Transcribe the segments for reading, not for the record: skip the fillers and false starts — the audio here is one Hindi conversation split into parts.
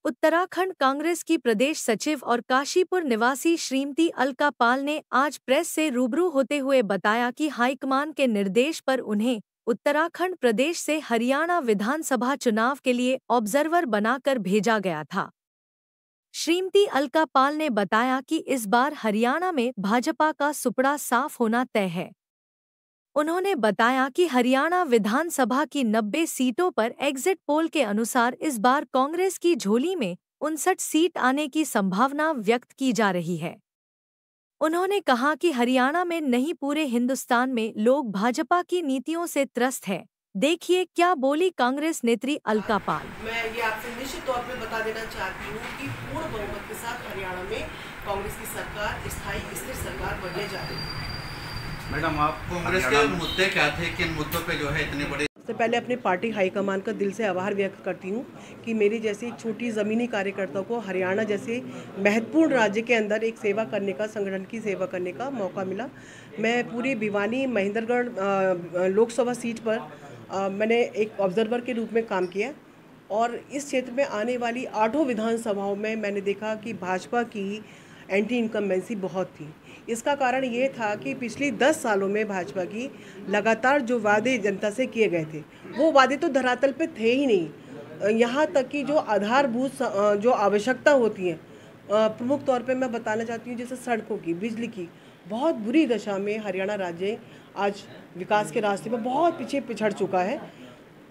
उत्तराखंड कांग्रेस की प्रदेश सचिव और काशीपुर निवासी श्रीमती अलका पाल ने आज प्रेस से रूबरू होते हुए बताया कि हाईकमान के निर्देश पर उन्हें उत्तराखंड प्रदेश से हरियाणा विधानसभा चुनाव के लिए ऑब्जर्वर बनाकर भेजा गया था। श्रीमती अलका पाल ने बताया कि इस बार हरियाणा में भाजपा का सुपड़ा साफ होना तय है। उन्होंने बताया कि हरियाणा विधानसभा की 90 सीटों पर एग्जिट पोल के अनुसार इस बार कांग्रेस की झोली में 59 सीट आने की संभावना व्यक्त की जा रही है। उन्होंने कहा कि हरियाणा में नहीं पूरे हिंदुस्तान में लोग भाजपा की नीतियों से त्रस्त हैं। देखिए क्या बोली कांग्रेस नेत्री अलका पाल। मैं ये आपसे निश्चित तौर पे बता देना चाहती हूँ कि पूर्ण बहुमत के साथ हरियाणा में कांग्रेस की सरकार स्थायी स्थिर सरकार बनने जा रही है। मैडम, आप कांग्रेस के मुद्दे क्या थे, किन मुद्दों पे जो है इतने बड़े? सबसे पहले अपने पार्टी हाईकमान का दिल से आभार व्यक्त करती हूँ कि मेरी जैसी एक छोटी ज़मीनी कार्यकर्ता को हरियाणा जैसे महत्वपूर्ण राज्य के अंदर एक सेवा करने का, संगठन की सेवा करने का मौका मिला। मैं पूरी भिवानी महेंद्रगढ़ लोकसभा सीट पर मैंने एक ऑब्जर्वर के रूप में काम किया और इस क्षेत्र में आने वाली 8 विधानसभाओं में मैंने देखा कि भाजपा की एंटी इनकम्बेंसी बहुत थी। इसका कारण ये था कि पिछली 10 सालों में भाजपा की लगातार जो वादे जनता से किए गए थे वो वादे तो धरातल पे थे ही नहीं। यहाँ तक कि जो आधारभूत जो आवश्यकता होती है, प्रमुख तौर पे मैं बताना चाहती हूँ जैसे सड़कों की, बिजली की, बहुत बुरी दशा में हरियाणा राज्य आज विकास के रास्ते पर बहुत पीछे पिछड़ चुका है।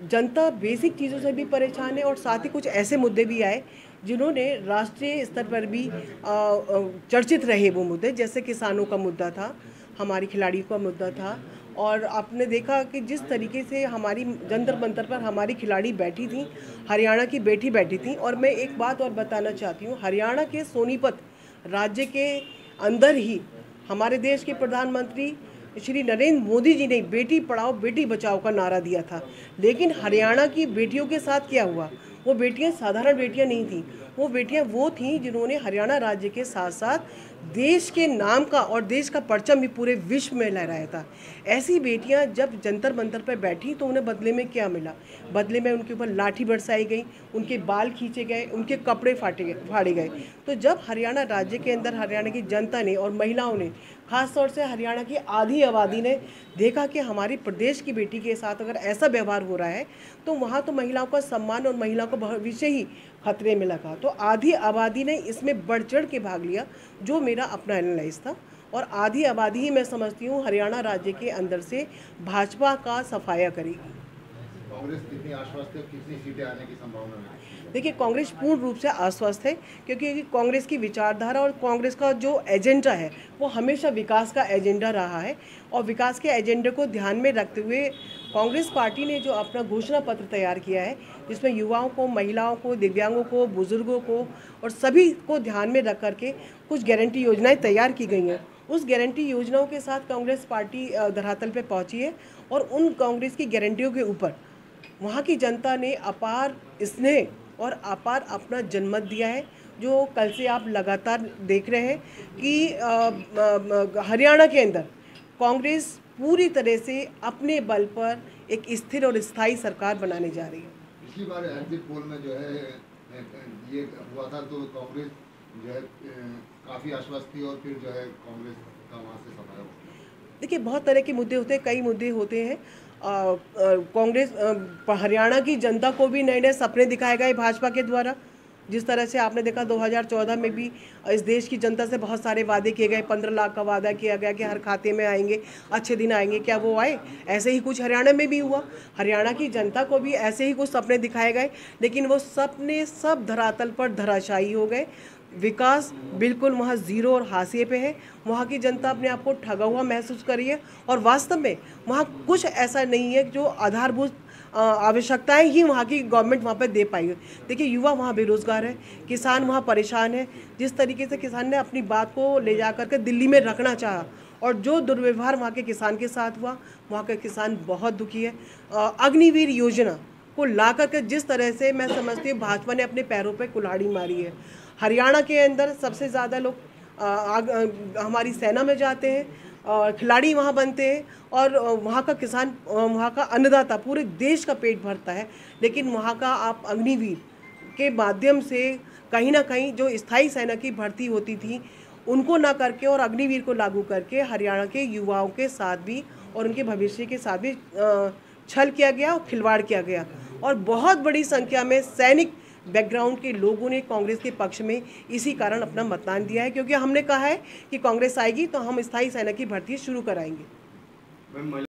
जनता बेसिक चीज़ों से भी परेशान है और साथ ही कुछ ऐसे मुद्दे भी आए जिन्होंने राष्ट्रीय स्तर पर भी चर्चित रहे। वो मुद्दे जैसे किसानों का मुद्दा था, हमारी खिलाड़ियों का मुद्दा था और आपने देखा कि जिस तरीके से हमारी जंतर मंतर पर हमारी खिलाड़ी बैठी थी, हरियाणा की बेटी बैठी थी। और मैं एक बात और बताना चाहती हूँ, हरियाणा के सोनीपत राज्य के अंदर ही हमारे देश के प्रधानमंत्री श्री नरेंद्र मोदी जी ने बेटी पढ़ाओ बेटी बचाओ का नारा दिया था। लेकिन हरियाणा की बेटियों के साथ क्या हुआ? वो बेटियां साधारण बेटियां नहीं थीं, वो बेटियां वो थीं जिन्होंने हरियाणा राज्य के साथ साथ देश के नाम का और देश का परचम भी पूरे विश्व में लहराया था। ऐसी बेटियां जब जंतर मंतर पर बैठी तो उन्हें बदले में क्या मिला? बदले में उनके ऊपर लाठी बरसाई गई, उनके बाल खींचे गए, उनके कपड़े फाड़े गए। तो जब हरियाणा राज्य के अंदर हरियाणा की जनता ने और महिलाओं ने, खास तौर से हरियाणा की आधी आबादी ने देखा कि हमारी प्रदेश की बेटी के साथ अगर ऐसा व्यवहार हो रहा है तो वहाँ तो महिलाओं का सम्मान और महिलाओं का भविष्य ही खतरे में लगा। तो आधी आबादी ने इसमें बढ़ चढ़ के भाग लिया, जो मेरा अपना एनालाइज था। और आधी आबादी ही मैं समझती हूँ हरियाणा राज्य के अंदर से भाजपा का सफाया करेगी। कांग्रेस कितनी आश्वस्त है, कितनी सीटें आने की संभावना है? देखिए, कांग्रेस पूर्ण रूप से आश्वस्त है क्योंकि कांग्रेस की विचारधारा और कांग्रेस का जो एजेंडा है वो हमेशा विकास का एजेंडा रहा है। और विकास के एजेंडे को ध्यान में रखते हुए कांग्रेस पार्टी ने जो अपना घोषणा पत्र तैयार किया है, जिसमें युवाओं को, महिलाओं को, दिव्यांगों को, बुजुर्गों को और सभी को ध्यान में रख करके कुछ गारंटी योजनाएं तैयार की गई हैं। उस गारंटी योजनाओं के साथ कांग्रेस पार्टी धरातल पर पहुँची है और उन कांग्रेस की गारंटियों के ऊपर वहाँ की जनता ने अपार स्नेह और अपार अपना जनमत दिया है, जो कल से आप लगातार देख रहे हैं कि हरियाणा के अंदर कांग्रेस पूरी तरह से अपने बल पर एक स्थिर और स्थायी सरकार बनाने जा रही है। पिछली बार एग्जिट पोल में जो है ये हुआ था तो कांग्रेस जो है काफ़ी आश्वस्त थी और फिर जो है कांग्रेस का वहाँ से सफाया हो। देखिए, बहुत तरह के मुद्दे होते हैं, कई मुद्दे होते हैं। कांग्रेस हरियाणा की जनता को भी नए नए सपने दिखाए गए भाजपा के द्वारा। जिस तरह से आपने देखा 2014 में भी इस देश की जनता से बहुत सारे वादे किए गए, 15 लाख का वादा किया गया कि हर खाते में आएंगे, अच्छे दिन आएंगे। क्या वो आए? ऐसे ही कुछ हरियाणा में भी हुआ। हरियाणा की जनता को भी ऐसे ही कुछ सपने दिखाए गए, लेकिन वो सपने सब धरातल पर धराशायी हो गए। विकास बिल्कुल वहाँ ज़ीरो और हाशिए पे है। वहाँ की जनता अपने आप को ठगा हुआ महसूस कर रही है और वास्तव में वहाँ कुछ ऐसा नहीं है जो आधारभूत आवश्यकताएं ही वहाँ की गवर्नमेंट वहाँ पर दे पाई है। देखिए, युवा वहाँ बेरोज़गार है, किसान वहाँ परेशान है। जिस तरीके से किसान ने अपनी बात को ले जा करके दिल्ली में रखना चाहा और जो दुर्व्यवहार वहाँ के किसान के साथ हुआ, वहाँ का किसान बहुत दुखी है। अग्निवीर योजना को ला करके जिस तरह से मैं समझती हूँ भाजपा ने अपने पैरों पर कुल्हाड़ी मारी है। हरियाणा के अंदर सबसे ज़्यादा लोग हमारी सेना में जाते हैं, खिलाड़ी वहाँ बनते हैं और वहाँ का किसान, वहाँ का अन्नदाता पूरे देश का पेट भरता है। लेकिन वहाँ का आप अग्निवीर के माध्यम से कहीं ना कहीं जो स्थायी सेना की भर्ती होती थी उनको ना करके और अग्निवीर को लागू करके हरियाणा के युवाओं के साथ भी और उनके भविष्य के साथ भी छल किया गया और खिलवाड़ किया गया। और बहुत बड़ी संख्या में सैनिक बैकग्राउंड के लोगों ने कांग्रेस के पक्ष में इसी कारण अपना मतदान दिया है, क्योंकि हमने कहा है कि कांग्रेस आएगी तो हम स्थायी सेना की भर्ती शुरू कराएंगे।